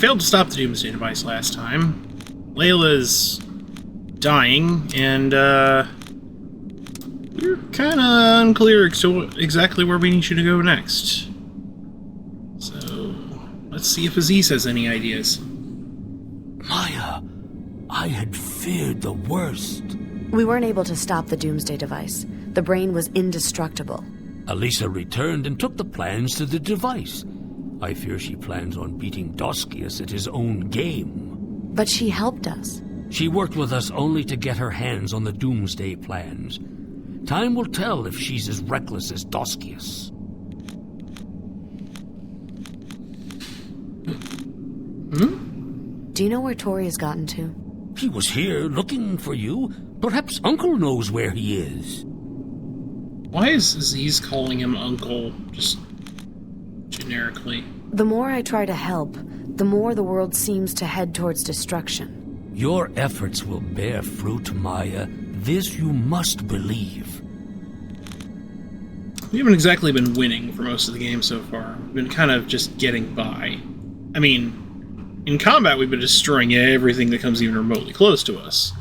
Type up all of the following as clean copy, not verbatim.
failed to stop the Doomsday device last time. Layla's dying, and we're kind of unclear exactly where we need you to go next. So, let's see if Aziz has any ideas. Maya, I had feared the worst. We weren't able to stop the Doomsday device. The brain was indestructible. Elisa returned and took the plans to the device. I fear she plans on beating Doskius at his own game. But she helped us. She worked with us only to get her hands on the Doomsday plans. Time will tell if she's as reckless as Doskius. Do you know where Tori has gotten to? He was here looking for you. Perhaps Uncle knows where he is. Why is Aziz calling him Uncle, just generically? The more I try to help, the more the world seems to head towards destruction. Your efforts will bear fruit, Maya. This you must believe. We haven't exactly been winning for most of the game so far. We've been kind of just getting by. I mean, in combat we've been destroying everything that comes even remotely close to us.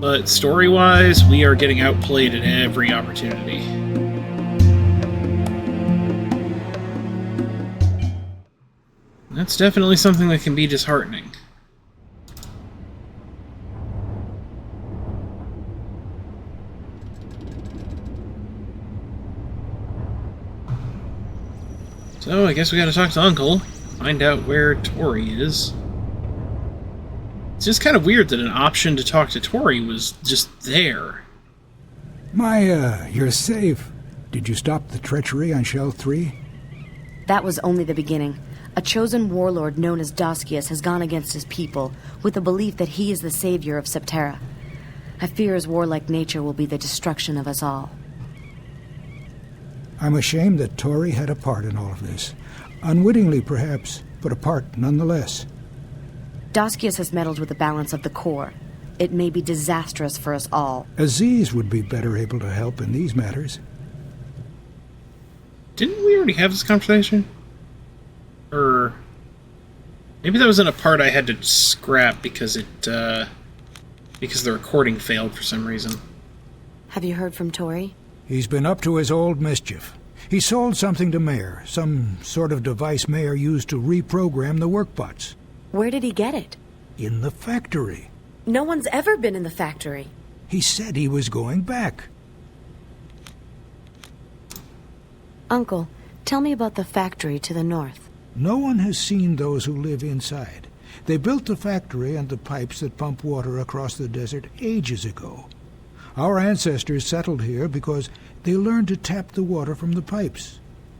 But story-wise, we are getting outplayed at every opportunity. That's definitely something that can be disheartening. So, I guess we gotta talk to Uncle, find out where Tori is. It's just kind of weird that an option to talk to Tori was just there. Maya, you're safe. Did you stop the treachery on Shell 3? That was only the beginning. A chosen warlord known as Doskius has gone against his people, with the belief that he is the savior of Septerra. I fear his warlike nature will be the destruction of us all. I'm ashamed that Tori had a part in all of this. Unwittingly, perhaps, but a part nonetheless. Doskius has meddled with the balance of the core. It may be disastrous for us all. Aziz would be better able to help in these matters. Didn't we already have this conversation? Or maybe that was in a part I had to scrap because because the recording failed for some reason. Have you heard from Tori? He's been up to his old mischief. He sold something to Mayor, some sort of device Mayor used to reprogram the workbots. Where did he get it? In the factory. No one's ever been in the factory. He said he was going back. Uncle, tell me about the factory to the north. No one has seen those who live inside. They built the factory and the pipes that pump water across the desert ages ago. Our ancestors settled here because they learned to tap the water from the pipes.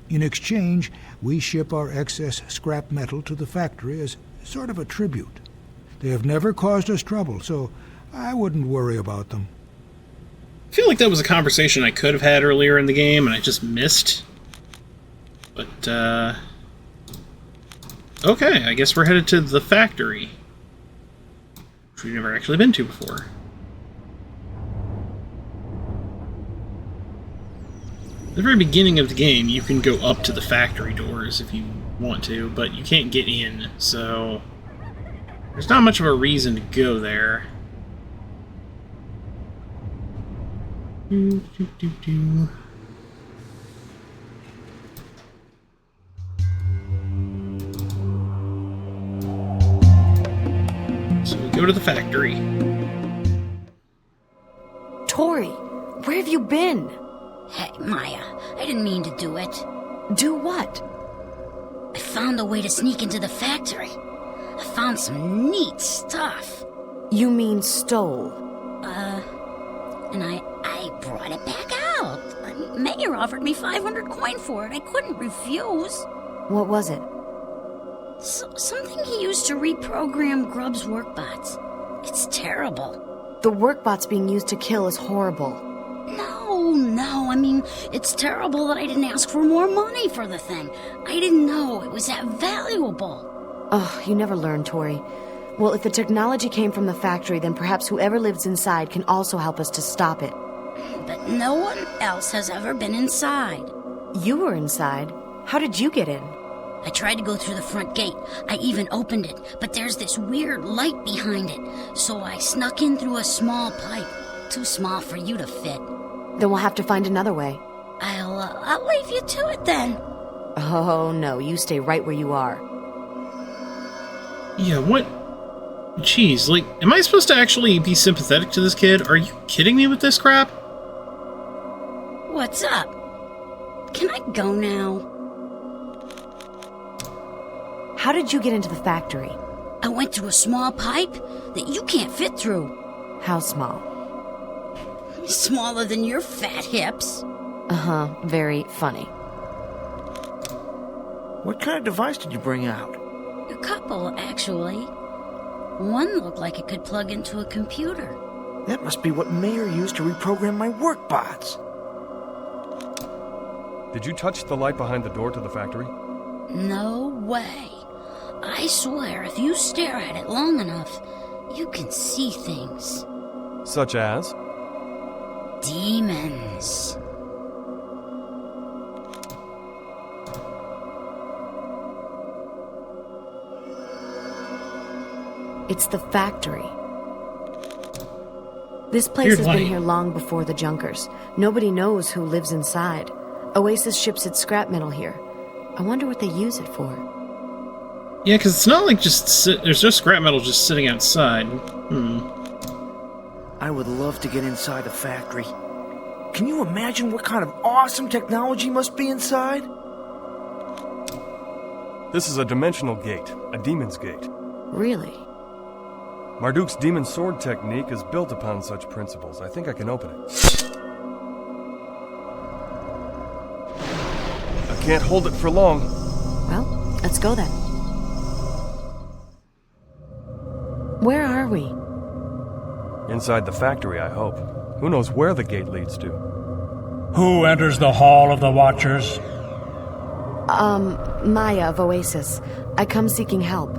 In exchange, we ship our excess scrap metal to the factory as sort of a tribute. They have never caused us trouble, so I wouldn't worry about them. I feel like that was a conversation I could have had earlier in the game and I just missed. But, okay, I guess we're headed to the factory, which we've never actually been to before. At the very beginning of the game, you can go up to the factory doors if you want to, but you can't get in, so there's not much of a reason to go there. So we go to the factory. Tori, where have you been? Hey, Maya, I didn't mean to do it. Do what? I found a way to sneak into the factory. I found some neat stuff. You mean stole? And I brought it back out. Mayor offered me 500 coin for it. I couldn't refuse. What was it? Something he used to reprogram Grubb's workbots. It's terrible. The workbots being used to kill is horrible. No, I mean, it's terrible that I didn't ask for more money for the thing. I didn't know it was that valuable. Oh, you never learn, Tori. Well, if the technology came from the factory, then perhaps whoever lives inside can also help us to stop it. But no one else has ever been inside. You were inside. How did you get in? I tried to go through the front gate. I even opened it, but there's this weird light behind it. So I snuck in through a small pipe. Too small for you to fit. Then we'll have to find another way. I'll leave you to it then. Oh, no, you stay right where you are. Yeah, what? Jeez, like, am I supposed to actually be sympathetic to this kid? Are you kidding me with this crap? What's up? Can I go now? How did you get into the factory? I went through a small pipe that you can't fit through. How small? Smaller than your fat hips. Uh-huh, very funny. What kind of device did you bring out? A couple, actually. One looked like it could plug into a computer. That must be what Mayor used to reprogram my work bots. Did you touch the light behind the door to the factory? No way. I swear, if you stare at it long enough, you can see things. Such as? Demons. It's the factory. This place Weird has light. been here long before the Junkers. Nobody knows who lives inside. Oasis ships its scrap metal here. I wonder what they use it for. Yeah, because it's not like there's no scrap metal just sitting outside. I would love to get inside the factory. Can you imagine what kind of awesome technology must be inside? This is a dimensional gate, a demon's gate. Really? Marduk's demon sword technique is built upon such principles. I think I can open it. I can't hold it for long. Well, let's go then. Where are we? Inside the factory, I hope. Who knows where the gate leads to? Who enters the Hall of the Watchers? Maya of Oasis. I come seeking help.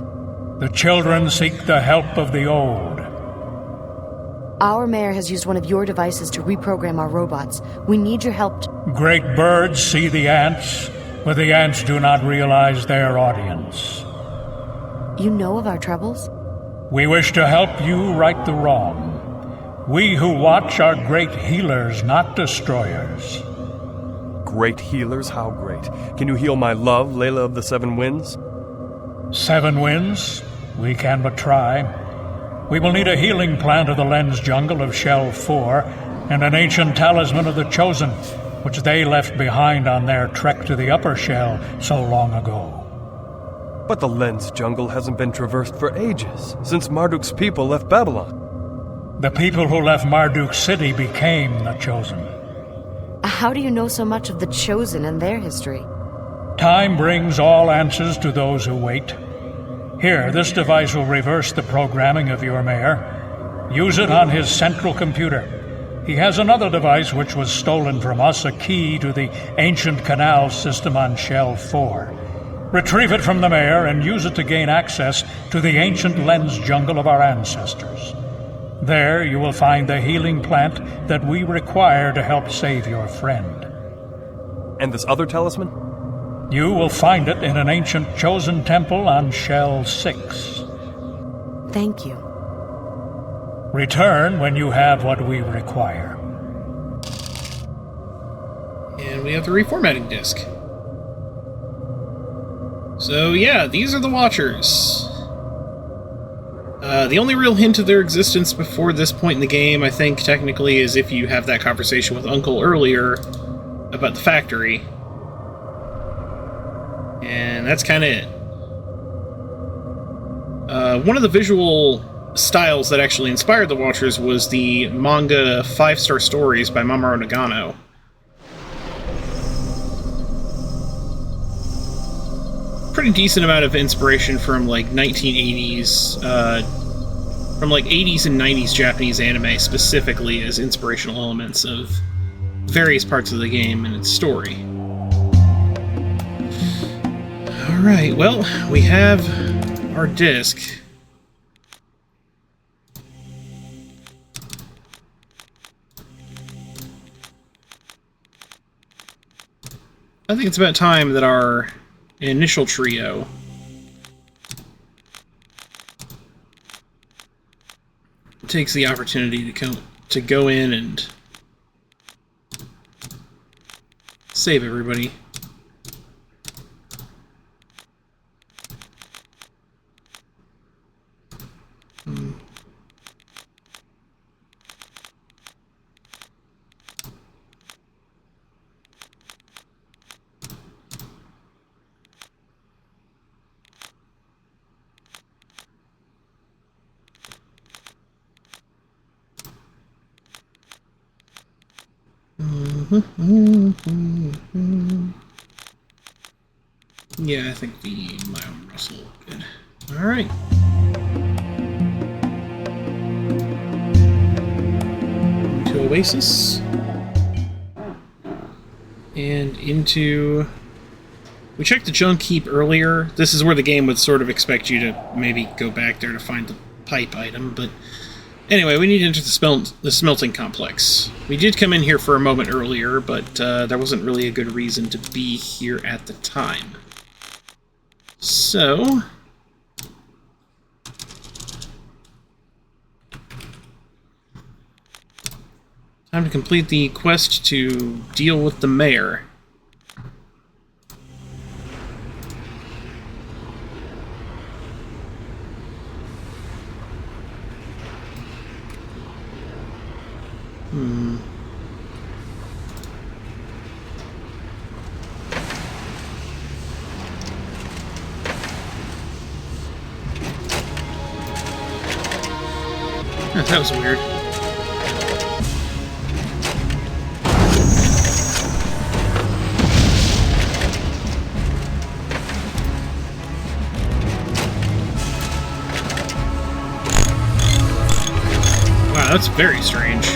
The children seek the help of the old. Our mayor has used one of your devices to reprogram our robots. We need your help Great birds see the ants, but the ants do not realize their audience. You know of our troubles? We wish to help you right the wrong. We who watch are great healers, not destroyers. Great healers? How great? Can you heal my love, Layla of the Seven Winds? 7 winds? We can but try. We will need a healing plant of the lens jungle of Shell 4 and an ancient talisman of the Chosen, which they left behind on their trek to the upper shell so long ago. But the lens jungle hasn't been traversed for ages, since Marduk's people left Babylon. The people who left Marduk City became the Chosen. How do you know so much of the Chosen and their history? Time brings all answers to those who wait. Here, this device will reverse the programming of your mayor. Use it on his central computer. He has another device which was stolen from us, a key to the ancient canal system on Shell 4. Retrieve it from the mayor and use it to gain access to the ancient lens jungle of our ancestors. There you will find the healing plant that we require to help save your friend. And this other talisman? You will find it in an ancient chosen temple on Shell 6. Thank you. Return when you have what we require. And we have the reformatting disk. So yeah, these are the Watchers. The only real hint of their existence before this point in the game, I think, technically, is if you have that conversation with Uncle earlier about the factory. And that's kind of it. One of the visual styles that actually inspired the Watchers was the manga 5-Star Stories by Mamoru Nagano. Pretty decent amount of inspiration from like 1980s, from like 80s and 90s Japanese anime specifically as inspirational elements of various parts of the game and its story. Alright, well, we have our disc. I think it's about time that our initial trio. Takes the opportunity to go in and save everybody. Yeah, I think my own Russell will look good. Alright. To Oasis. And into... We checked the junk heap earlier. This is where the game would sort of expect you to maybe go back there to find the pipe item, but... Anyway, we need to enter the smelting complex. We did come in here for a moment earlier, but there wasn't really a good reason to be here at the time. So... time to complete the quest to deal with the mayor. That was weird. Wow, that's very strange.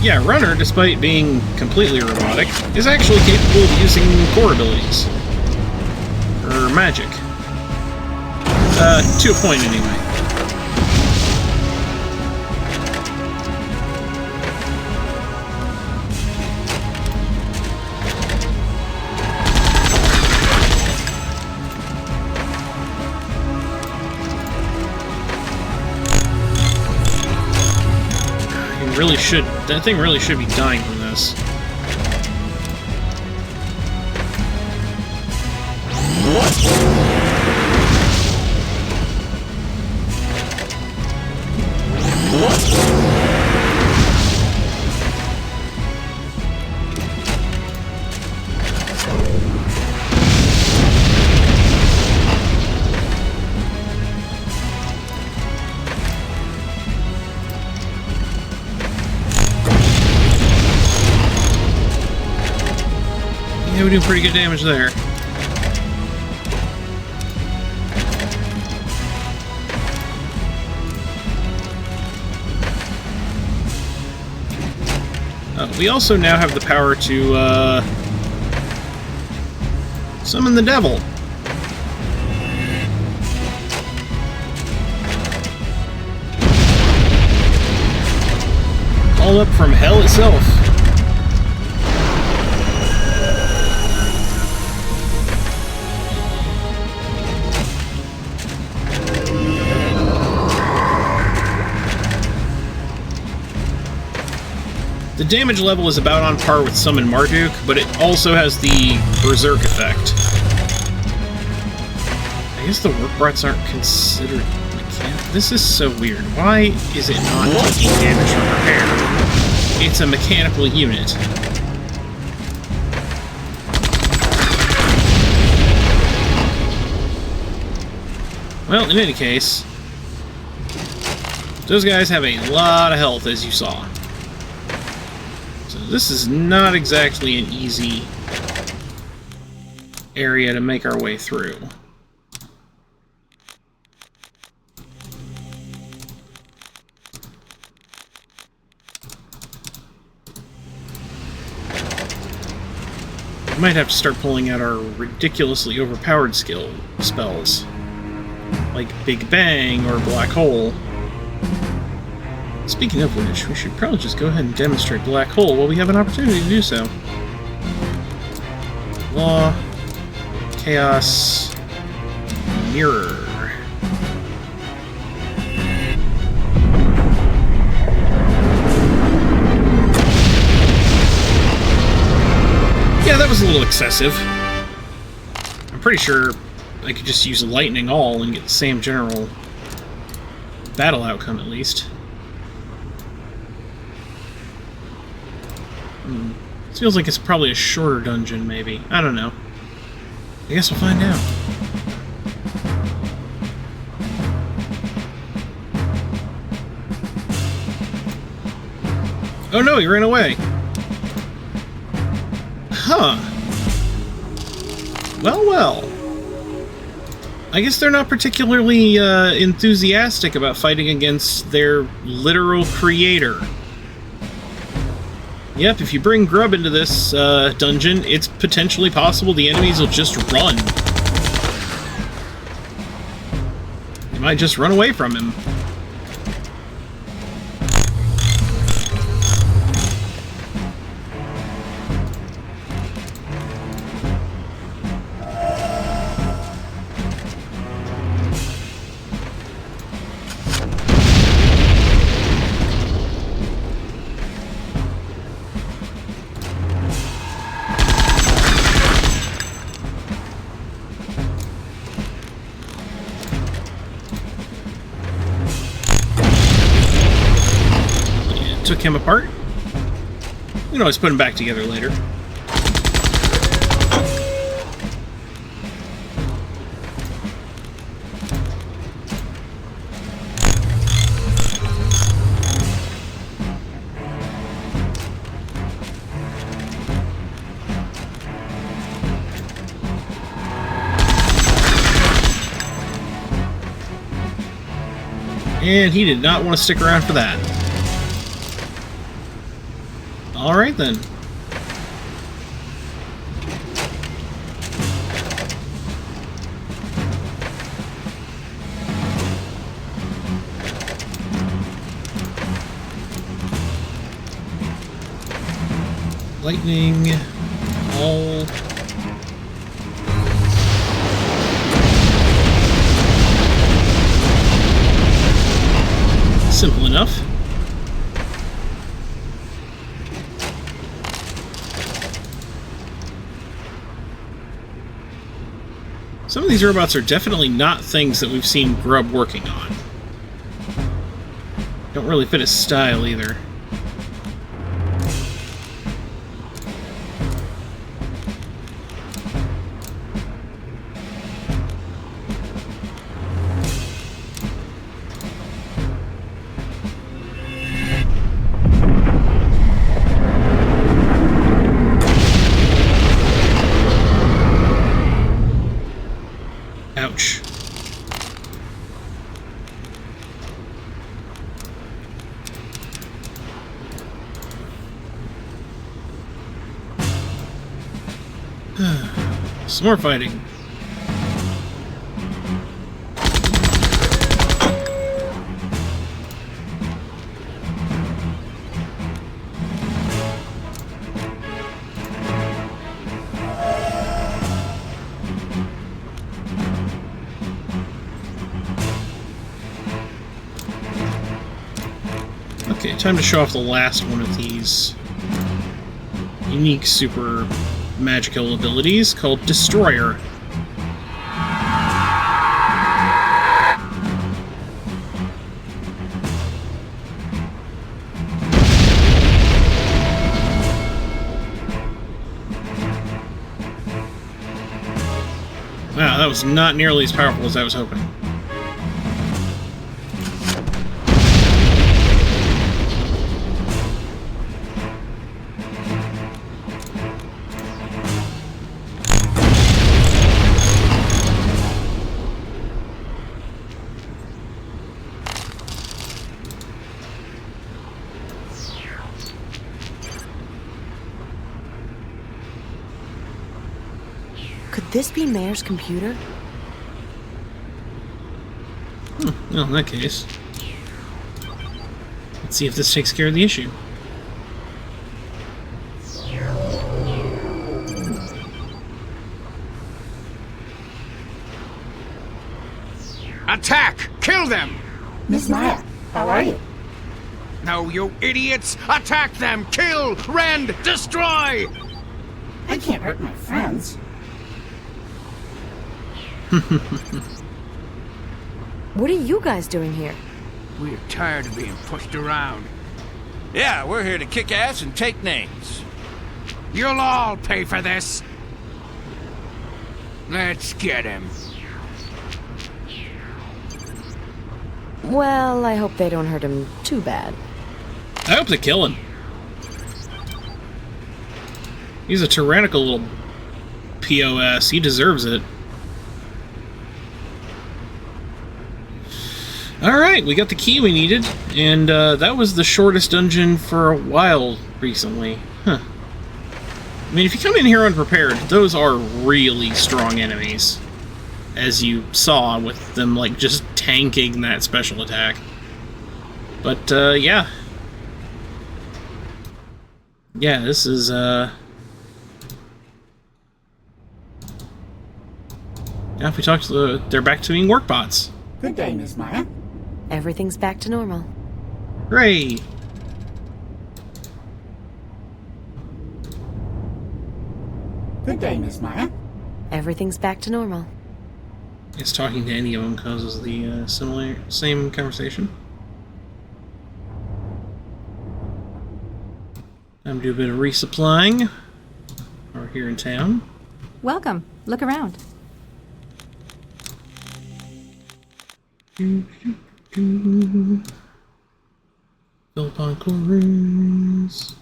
Yeah, Runner, despite being completely robotic, is actually capable of using core abilities. Or magic. To a point, anyway. That thing really should be dying from this. Yeah, we do pretty good damage there. We also now have the power to summon the devil. Call up from hell itself. The damage level is about on par with Summon Marduk, but it also has the Berserk effect. I guess the work brats aren't considered mechanical. This is so weird. Why is it not taking damage from repair? It's a mechanical unit. Well, in any case, those guys have a lot of health, as you saw. This is not exactly an easy area to make our way through. might have to start pulling out our ridiculously overpowered spells. Like Big Bang or Black Hole. Speaking of which, we should probably just go ahead and demonstrate Black Hole while we have an opportunity to do so. Law, Chaos, Mirror. Yeah, that was a little excessive. I'm pretty sure I could just use Lightning All and get the same general battle outcome, at least. This feels like it's probably a shorter dungeon, maybe. I don't know. I guess we'll find out. Oh no, he ran away! Huh. Well, well. I guess they're not particularly enthusiastic about fighting against their literal creator. Yep, if you bring Grub into this dungeon, it's potentially possible the enemies will just run. They might just run away from him. Took him apart. We can always put him back together later. And he did not want to stick around for that. Alright then. Lightning, all. Simple enough. Some of these robots are definitely not things that we've seen Grub working on. Don't really fit his style either. Ouch. Some more fighting. Okay, time to show off the last one of these unique super magical abilities called Destroyer. Wow, that was not nearly as powerful as I was hoping. this be Mayor's computer? Well, in that case, let's see if this takes care of the issue. Attack! Kill them! Miss Maya, how are you? No, you idiots! Attack them! Kill! Rend! Destroy! I can't hurt my friends. What are you guys doing here? We're tired of being pushed around. Yeah, we're here to kick ass and take names. You'll all pay for this! Let's get him. Well, I hope they don't hurt him too bad. I hope they kill him. He's a tyrannical little POS. He deserves it. Alright, we got the key we needed, and that was the shortest dungeon for a while recently. Huh. I mean, if you come in here unprepared, those are really strong enemies. As you saw with them, like, just tanking that special attack. But, yeah. Yeah, this is, Now if we talk to they're back to being work bots. Good day, Miss Maya. Everything's back to normal. Hooray! Good day, Miss Maya. Everything's back to normal. I guess talking to any of them causes the same conversation. Time to do a bit of resupplying. We're here in town. Welcome. Look around. Built on cool rooms.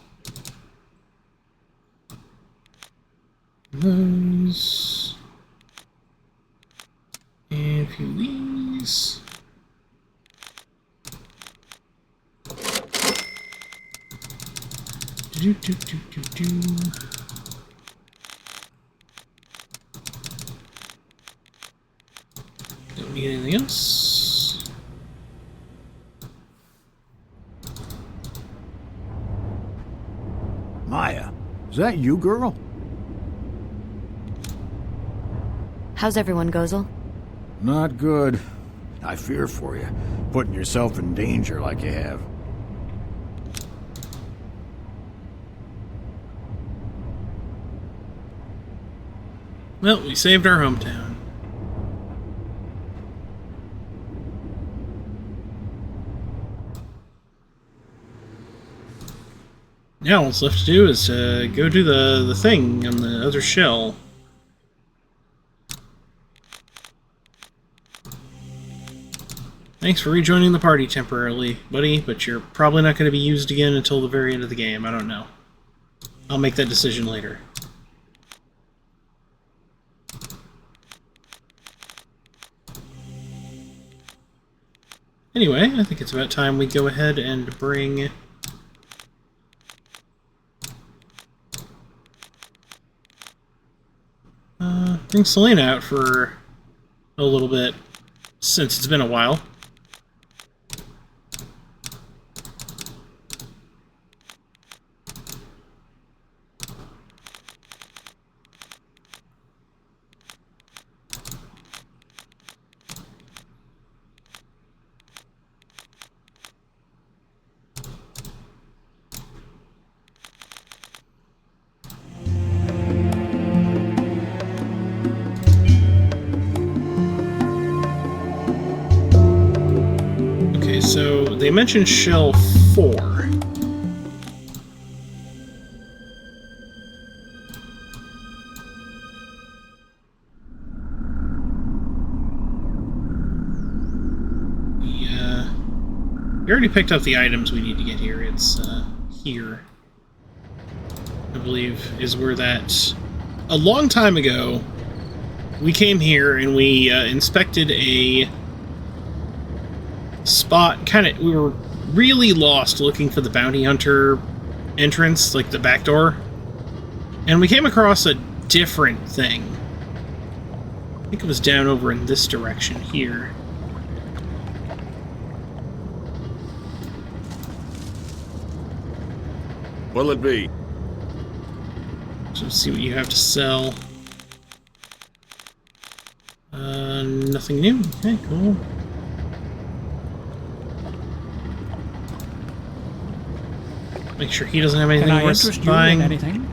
Those. And a few of these. Don't need anything else. Maya, is that you, girl? How's everyone, Gozel? Not good. I fear for you, putting yourself in danger like you have. Well, we saved our hometown. Now what's left to do is go do the thing on the other shell. Thanks for rejoining the party temporarily, buddy, but you're probably not going to be used again until the very end of the game. I don't know. I'll make that decision later. Anyway, I think it's about time we go ahead and bring Selena out for a little bit, since it's been a while. So, they mentioned Shell 4. We already picked up the items we need to get here. It's here, I believe, is where that... A long time ago, we came here and we inspected a spot. We were really lost looking for the bounty hunter entrance, like the back door, and we came across a different thing I think it was down over in this direction here. What'll it be? So let's see what you have to sell. Nothing new. Okay, cool. Make sure he doesn't have anything Can I worth interest buying. you in anything?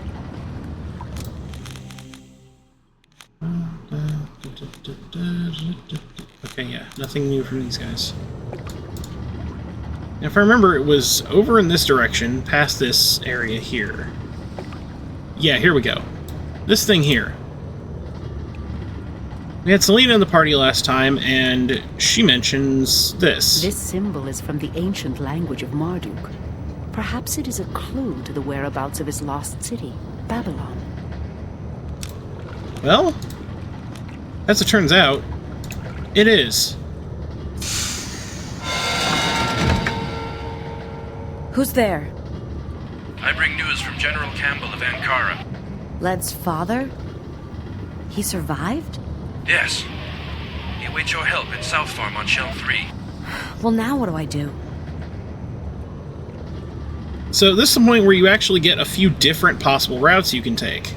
Okay, yeah, nothing new from these guys. Now, if I remember, it was over in this direction, past this area here. Yeah, here we go. This thing here. We had Selena in the party last time, and she mentions this. This symbol is from the ancient language of Marduk. Perhaps it is a clue to the whereabouts of his lost city, Babylon. Well, as it turns out, it is. Who's there? I bring news from General Campbell of Ankara. Led's father? He survived? Yes. He awaits your help in South Farm on Shell 3. Well, now what do I do? So this is the point where you actually get a few different possible routes you can take.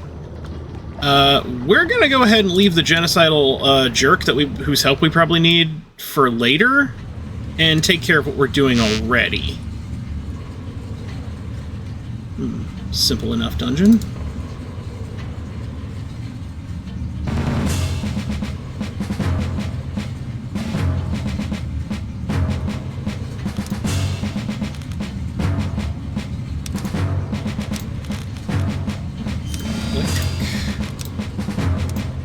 We're gonna go ahead and leave the genocidal jerk whose help we probably need for later, and take care of what we're doing already. Simple enough dungeon.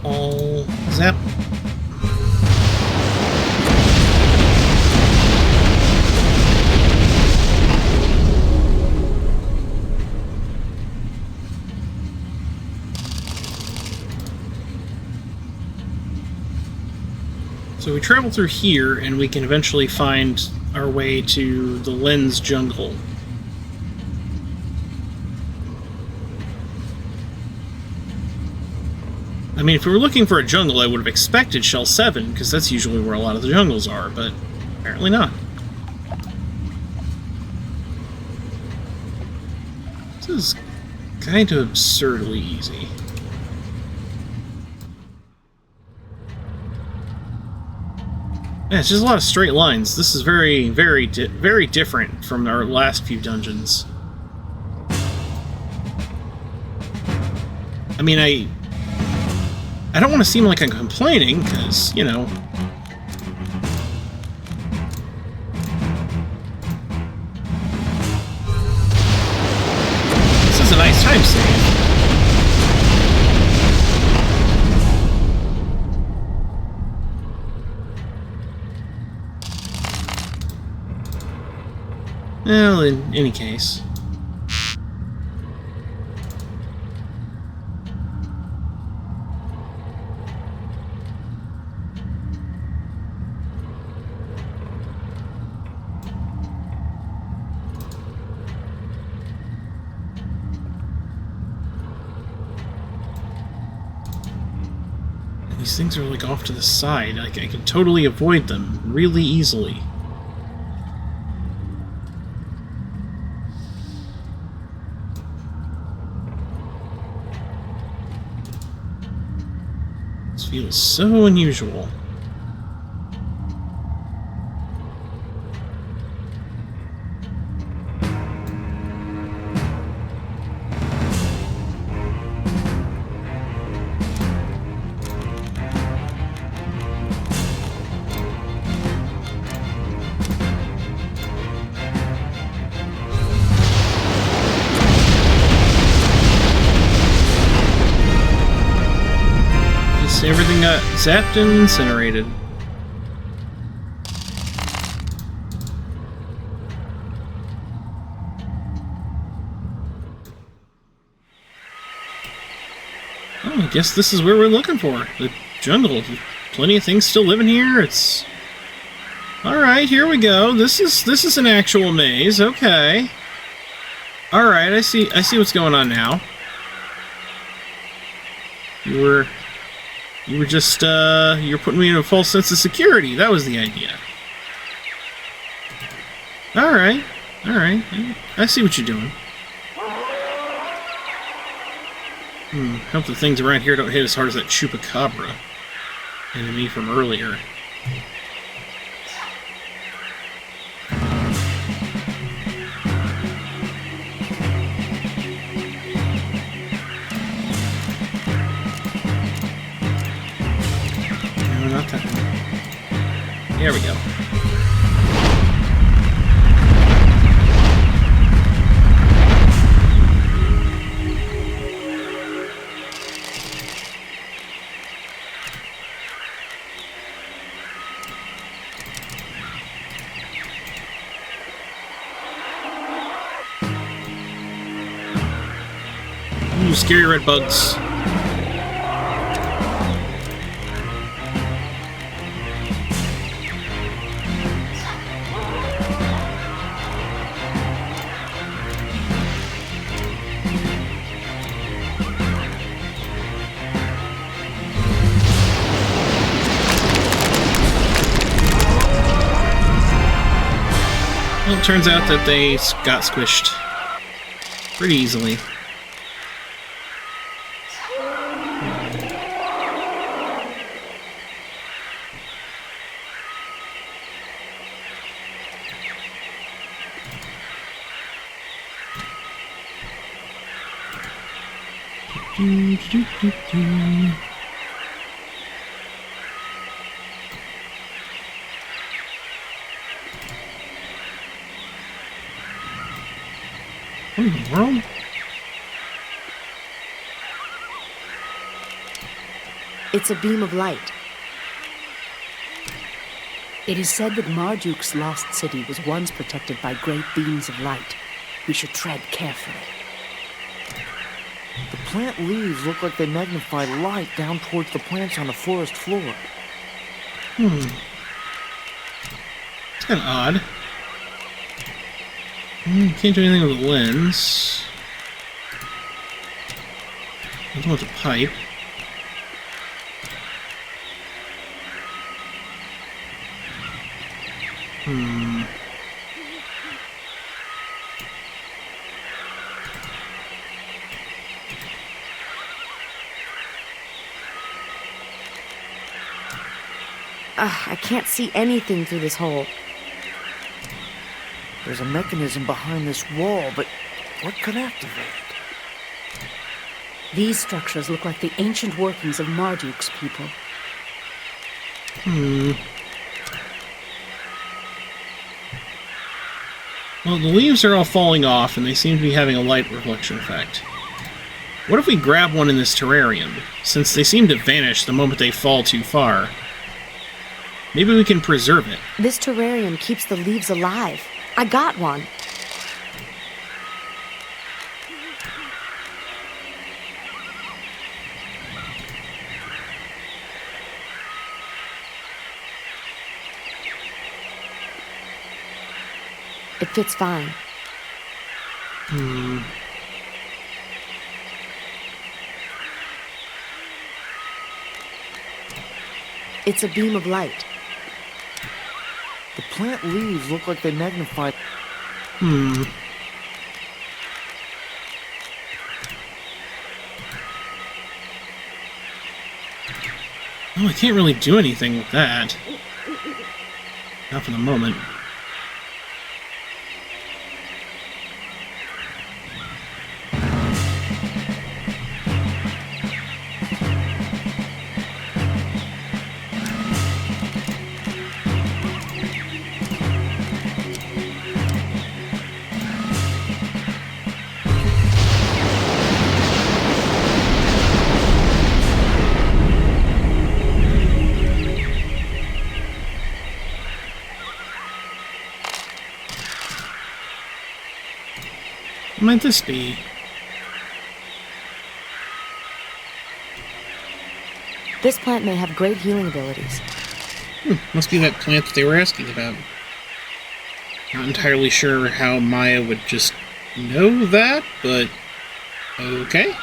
All zap. So we travel through here, and we can eventually find our way to the Lens Jungle. I mean, if we were looking for a jungle, I would have expected Shell 7, because that's usually where a lot of the jungles are, but apparently not. This is kind of absurdly easy. Yeah, it's just a lot of straight lines. This is very, very different from our last few dungeons. I mean, I don't want to seem like I'm complaining, because, you know... This is a nice time save. Well, in any case... These things are like off to the side. Like, I can totally avoid them really easily. This feels so unusual. Everything got zapped and incinerated. Oh, I guess this is where we're looking for. The jungle. Plenty of things still living here. It's... Alright, here we go. This is an actual maze. Okay. Alright, I see what's going on now. You were You were just, you're putting me in a false sense of security. That was the idea. Alright. Alright. I see what you're doing. Hope the things around here don't hit as hard as that chupacabra enemy from earlier. No, not that one. There we go. Ooh, scary red bugs. Well, it turns out that they got squished pretty easily. What in the world? It's a beam of light. It is said that Marduk's lost city was once protected by great beams of light. We should tread carefully. The plant leaves look like they magnify light down towards the plants on the forest floor. It's kind of odd. Can't do anything with the lens. I don't want the pipe. I can't see anything through this hole. There's a mechanism behind this wall, but what could activate it? These structures look like the ancient workings of Marduk's people. Well, the leaves are all falling off, and they seem to be having a light reflection effect. What if we grab one in this terrarium, since they seem to vanish the moment they fall too far? Maybe we can preserve it. This terrarium keeps the leaves alive. I got one. It fits fine. It's a beam of light. The plant leaves look like they magnify... Well, I can't really do anything with that. Not for the moment. What might this be? This plant may have great healing abilities. Must be that plant that they were asking about. Not entirely sure how Maya would just know that, but okay.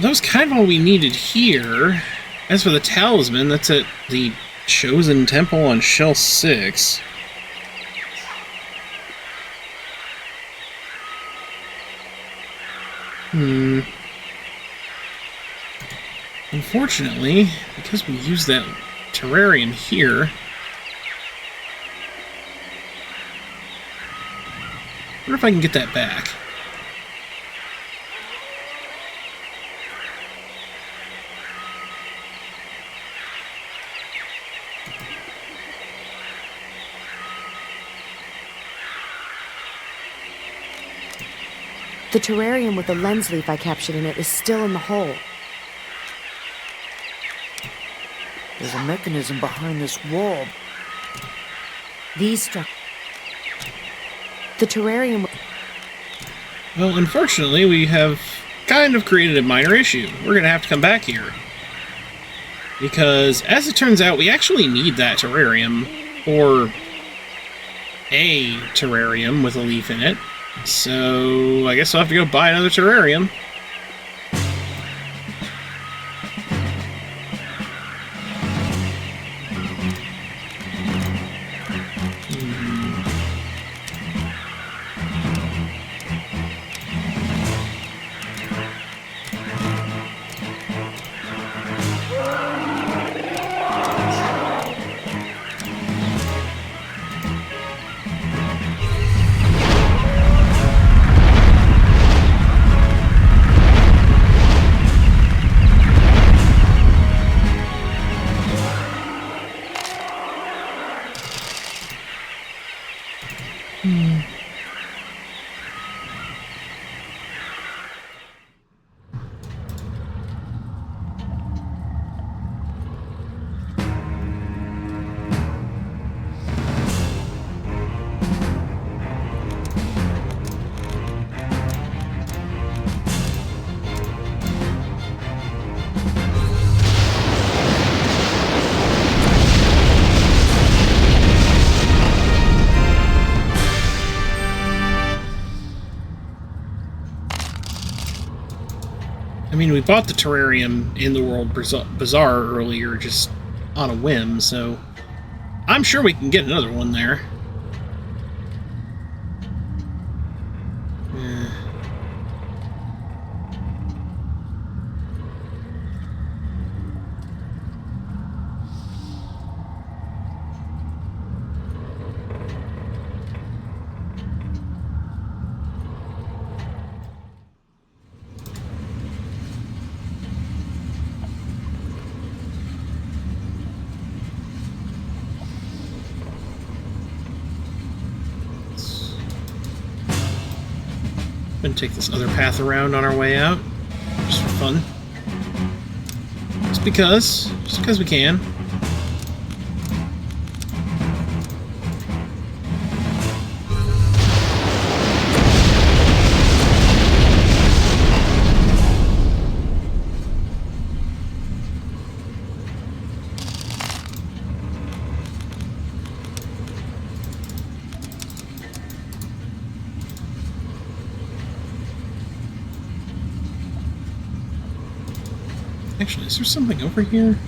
That was kind of all we needed here. As for the talisman, that's at the Chosen Temple on Shell 6. Unfortunately, because we use that terrarium here, I wonder if I can get that back. The terrarium with the lens leaf I captured in it is still in the hole. There's a mechanism behind this wall. These structures. The terrarium... Well, unfortunately, we have kind of created a minor issue. We're going to have to come back here. Because, as it turns out, we actually need that terrarium, or a terrarium with a leaf in it. So, I guess I'll have to go buy another terrarium. I mean, we bought the terrarium in the World Bazaar earlier, just on a whim, so I'm sure we can get another one there. Gonna take this other path around on our way out, just for fun. Just because we can. Actually, is there something over here?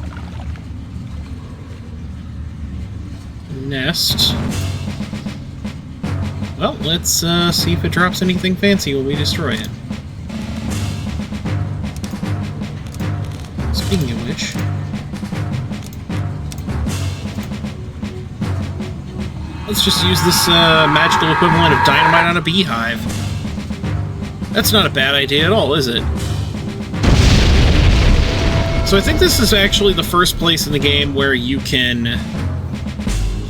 Nest. Well, let's see if it drops anything fancy when we destroy it. Speaking of which... let's just use this magical equivalent of dynamite on a beehive. That's not a bad idea at all, is it? So I think this is actually the first place in the game where you can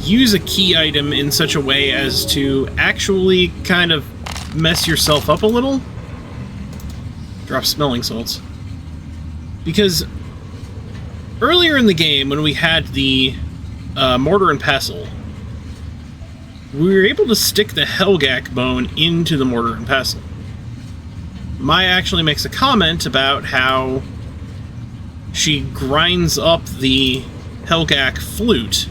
use a key item in such a way as to actually kind of mess yourself up a little. Drop smelling salts. Because earlier in the game, when we had the mortar and pestle, we were able to stick the Helgak bone into the mortar and pestle. Mai actually makes a comment about how she grinds up the Helgak flute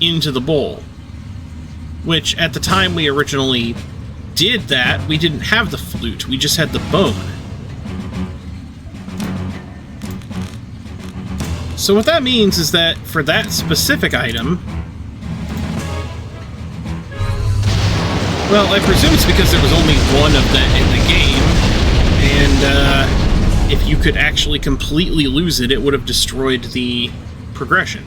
into the bowl. Which, at the time we originally did that, we didn't have the flute, we just had the bone. So what that means is that for that specific item, well, I presume it's because there was only one of that in the game, and if you could actually completely lose it, it would have destroyed the progression.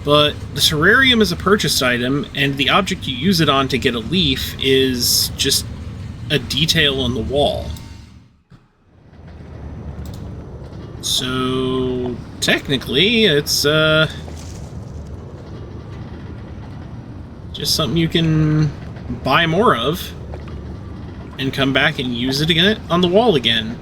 But the terrarium is a purchased item, and the object you use it on to get a leaf is just a detail on the wall. So, technically, it's, just something you can buy more of, and come back and use it again on the wall again.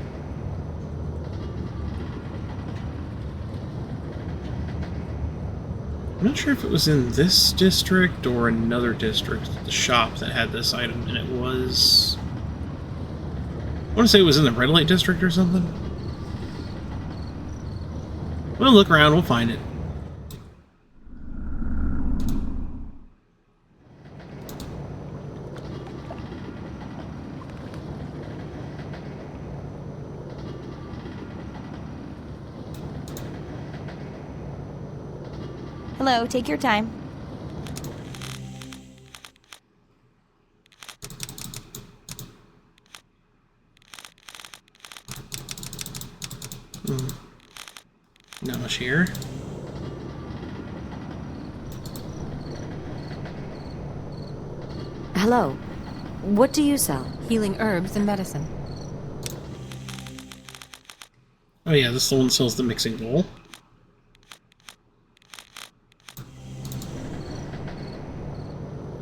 I'm not sure if it was in this district or another district, the shop that had this item, and it was... I want to say it was in the red light district or something. We'll look around, we'll find it. Hello, take your time. Not much here. Hello. What do you sell? Healing herbs and medicine. Oh yeah, this one sells the mixing bowl.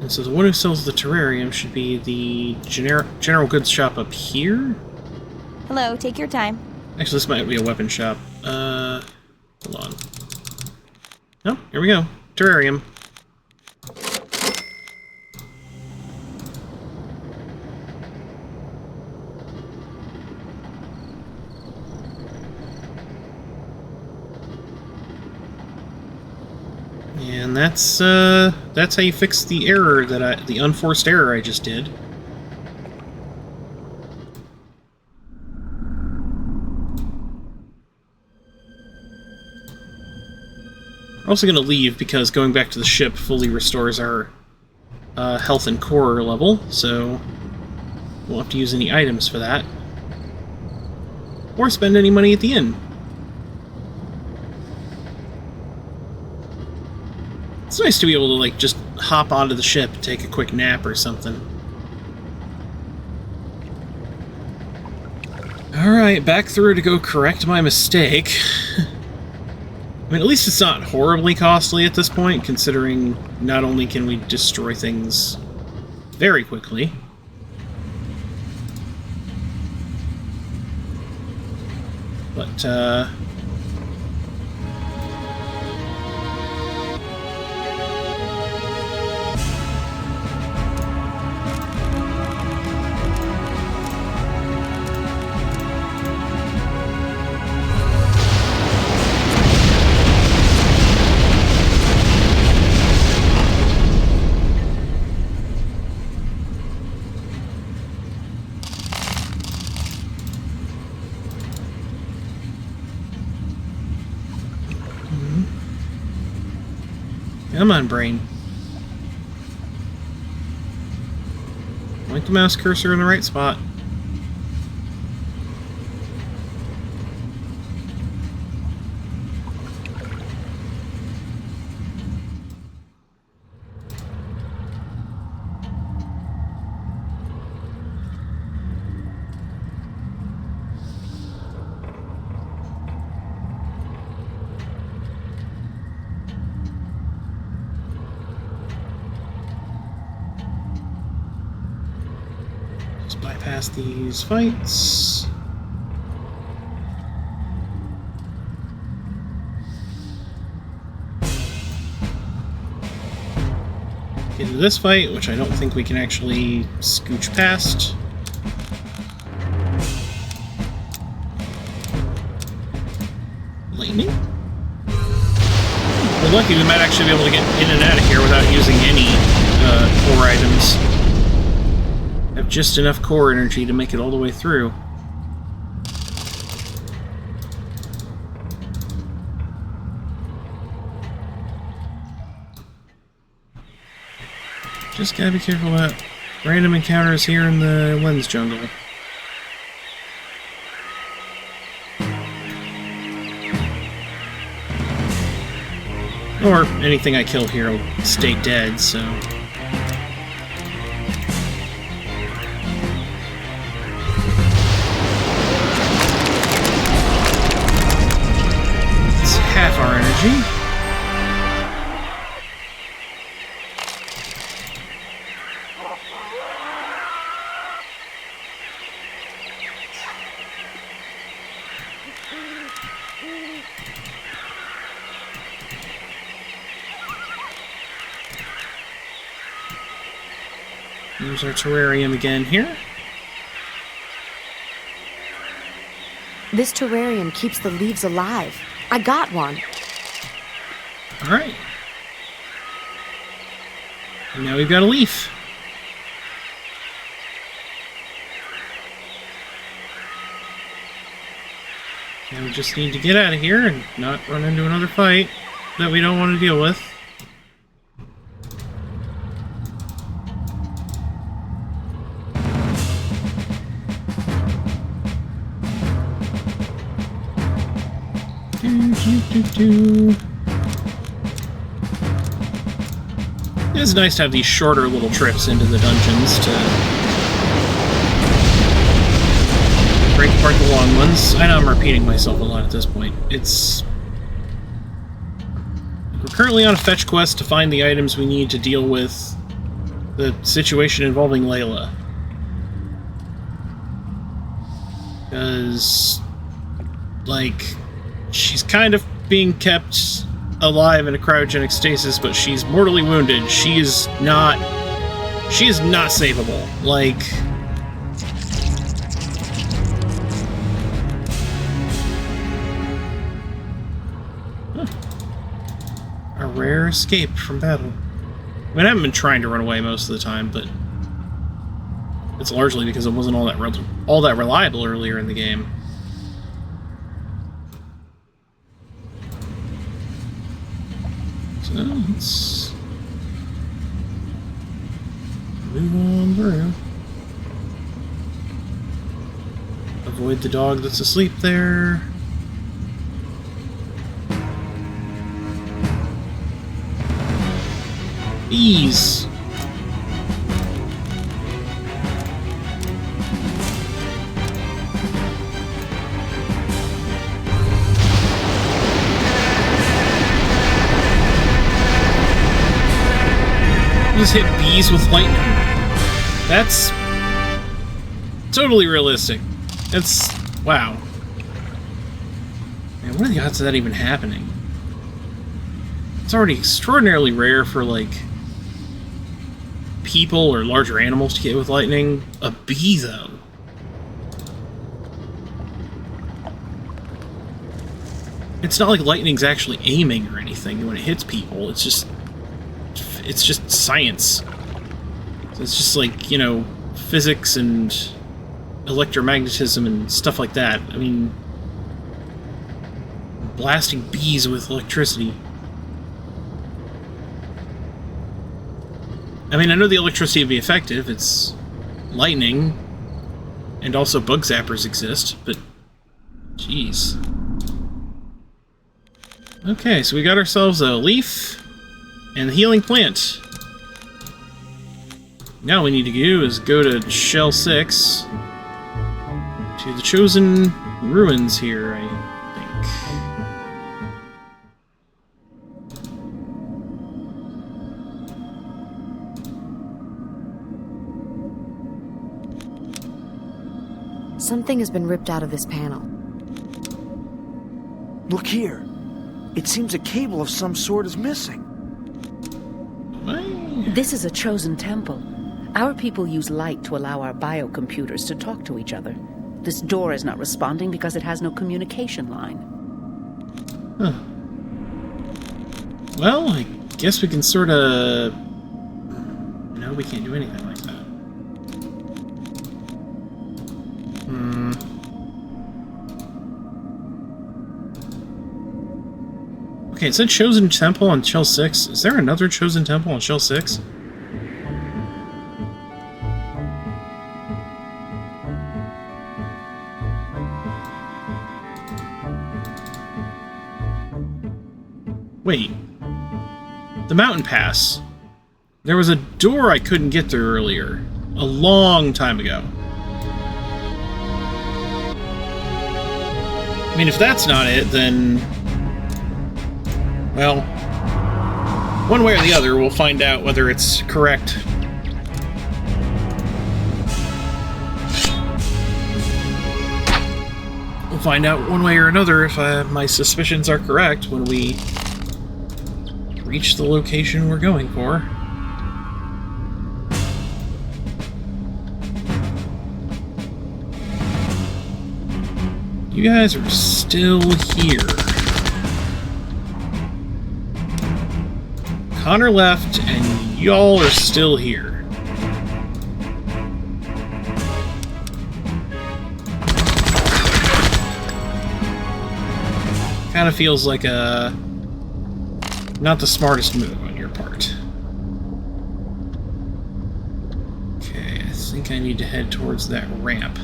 And so the one who sells the terrarium should be the general goods shop up here? Hello, take your time. Actually, this might be a weapon shop. Hold on. Oh, here we go. Terrarium. And that's how you fix the error that the unforced error I just did. We're also going to leave because going back to the ship fully restores our health and core level, so we won't have to use any items for that. Or spend any money at the inn. It's nice to be able to, like, just hop onto the ship, take a quick nap or something. Alright, back through to go correct my mistake. I mean, at least it's not horribly costly at this point, considering not only can we destroy things very quickly, but, come on, brain. Point the mouse cursor in the right spot. Bypass these fights. Get into this fight, which I don't think we can actually scooch past. Lightning? We're lucky we might actually be able to get in and out of here without using any core items. Have just enough core energy to make it all the way through. Just gotta be careful about random encounters here in the lens jungle. Or anything I kill here will stay dead, so... It's half our energy. Here's our terrarium again here. This terrarium keeps the leaves alive. I got one. Alright. And now we've got a leaf. And we just need to get out of here and not run into another fight that we don't want to deal with. It is nice to have these shorter little trips into the dungeons to break apart the long ones. I know I'm repeating myself a lot at this point. We're currently on a fetch quest to find the items we need to deal with the situation involving Layla. Because, like, she's kind of being kept alive in a cryogenic stasis, but she's mortally wounded. She is not savable. Like, a rare escape from battle. I mean, I haven't been trying to run away most of the time, but it's largely because it wasn't all that reliable earlier in the game. So let's move on through. Avoid the dog that's asleep there. Bees! Just hit bees with lightning. That's totally realistic. That's... wow. Man, what are the odds of that even happening? It's already extraordinarily rare for, like, people or larger animals to get hit with lightning. A bee, though. It's not like lightning's actually aiming or anything when it hits people. It's just science. So it's just like, you know, physics and electromagnetism and stuff like that. I mean, blasting bees with electricity. I mean, I know the electricity would be effective. It's lightning, and also bug zappers exist, but jeez. Okay, so we got ourselves a leaf and the healing plant. Now all we need to do is go to Shell 6 to the Chosen Ruins here, I think. Something has been ripped out of this panel. Look here. It seems a cable of some sort is missing. This is a chosen temple. Our people use light to allow our biocomputers to talk to each other. This door is not responding because it has no communication line. Huh. Well, I guess we can sort of... No, we can't do anything like that. Okay, it said Chosen Temple on Shell 6. Is there another Chosen Temple on Shell 6? Wait. The mountain pass. There was a door I couldn't get through earlier. A long time ago. I mean, if that's not it, then... well... one way or the other, we'll find out whether it's correct. We'll find out one way or another if my suspicions are correct when we reach the location we're going for. You guys are still here. Connor left, and y'all are still here. Kind of feels like a... not the smartest move on your part. Okay, I think I need to head towards that ramp.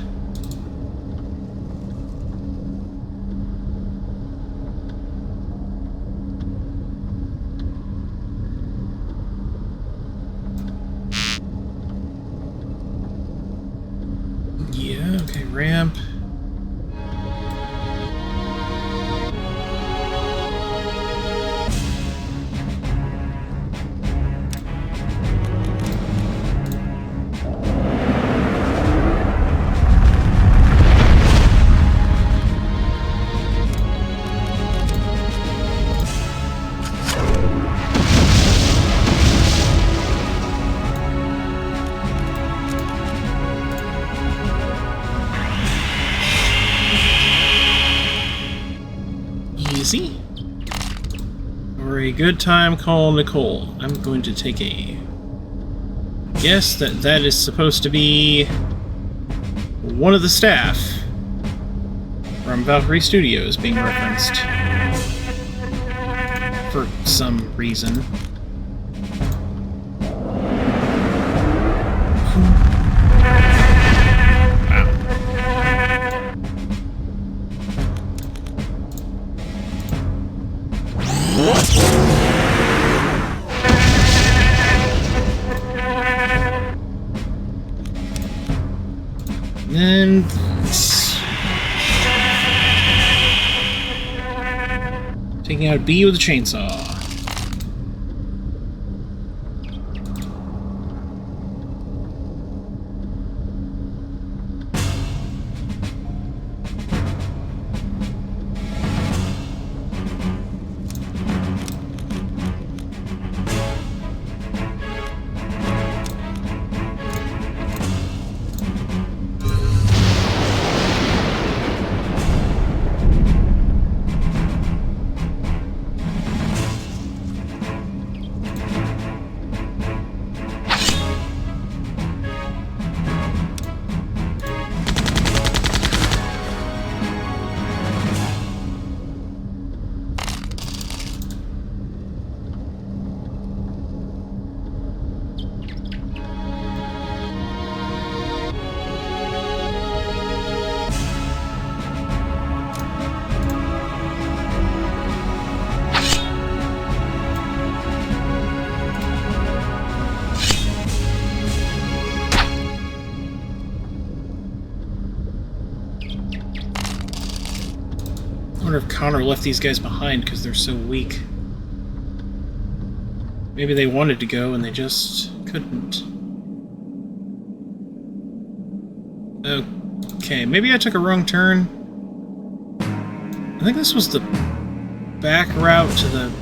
Yeah, okay, ramp. Easy. Or a good time, call Nicole. I'm going to take a guess that that is supposed to be one of the staff from Valkyrie Studios being referenced for some reason. And taking out B with a chainsaw. I wonder if Connor left these guys behind because they're so weak. Maybe they wanted to go and they just couldn't. Okay, maybe I took a wrong turn. I think this was the back route to the...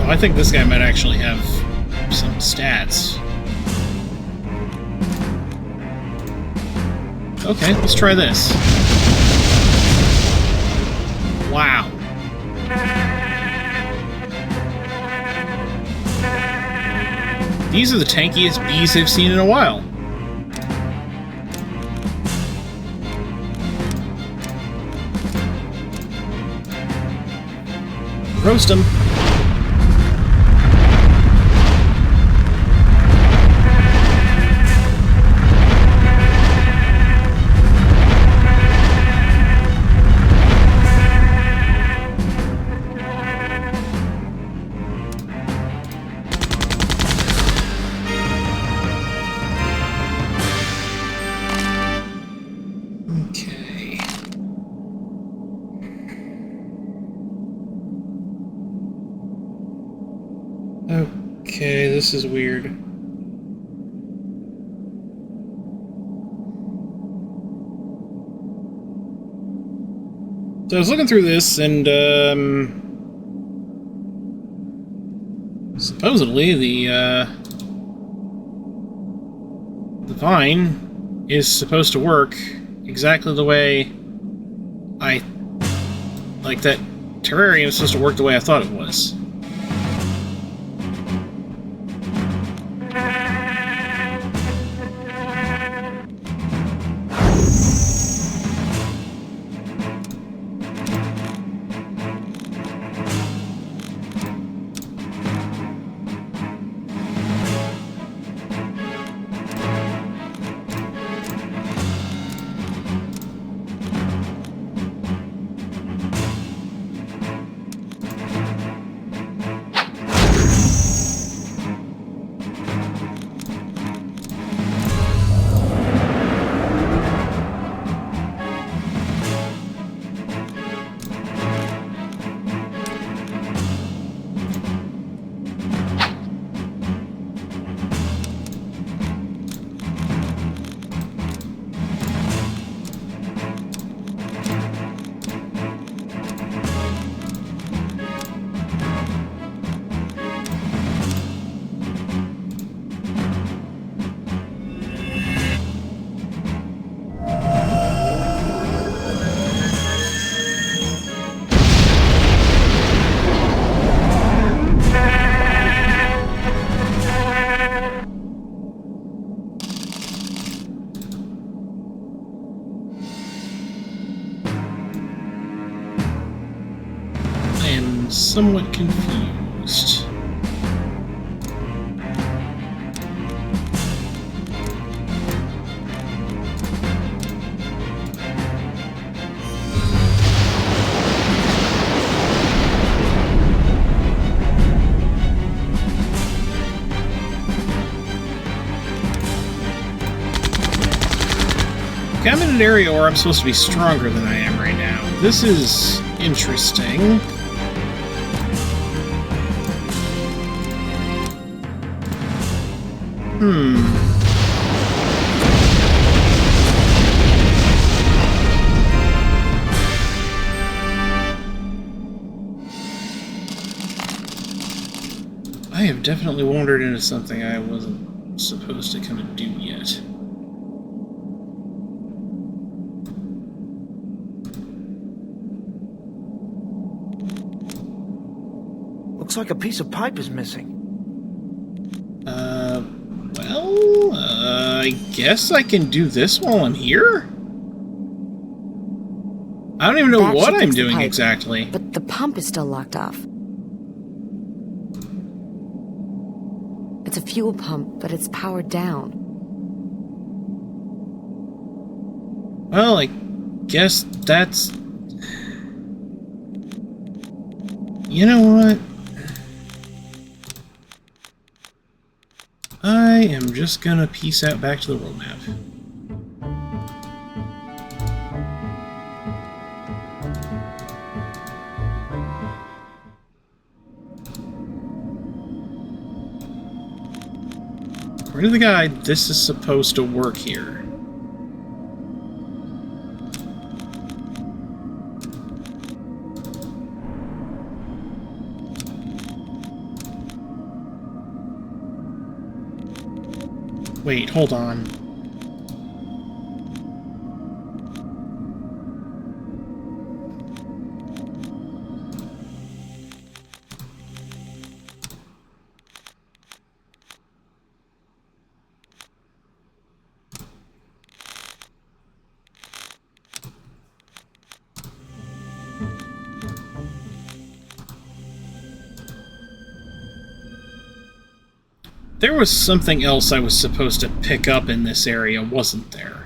I think this guy might actually have some stats. Okay, let's try this. Wow. These are the tankiest bees I've seen in a while. Roast him. Okay, this is weird. So I was looking through this, and supposedly the vine is supposed to work exactly the way that terrarium is supposed to work the way I thought it was. Somewhat confused. Okay, I'm in an area where I'm supposed to be stronger than I am right now. This is interesting. I have definitely wandered into something I wasn't supposed to come and do yet. Looks like a piece of pipe is missing. I guess I can do this while I'm here? I don't even know what I'm doing exactly. But the pump is still locked off. It's a fuel pump, but it's powered down. Well, I guess that's... You know what? I am just gonna peace out back to the world map. According to the guide, this is supposed to work here. Wait, hold on. there was something else I was supposed to pick up in this area, wasn't there?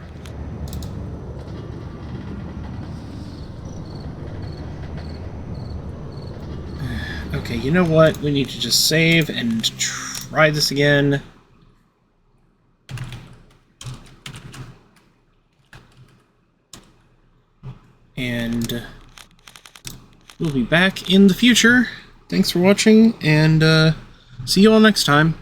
Okay, you know what? We need to just save and try this again. And we'll be back in the future. Thanks for watching, and see you all next time.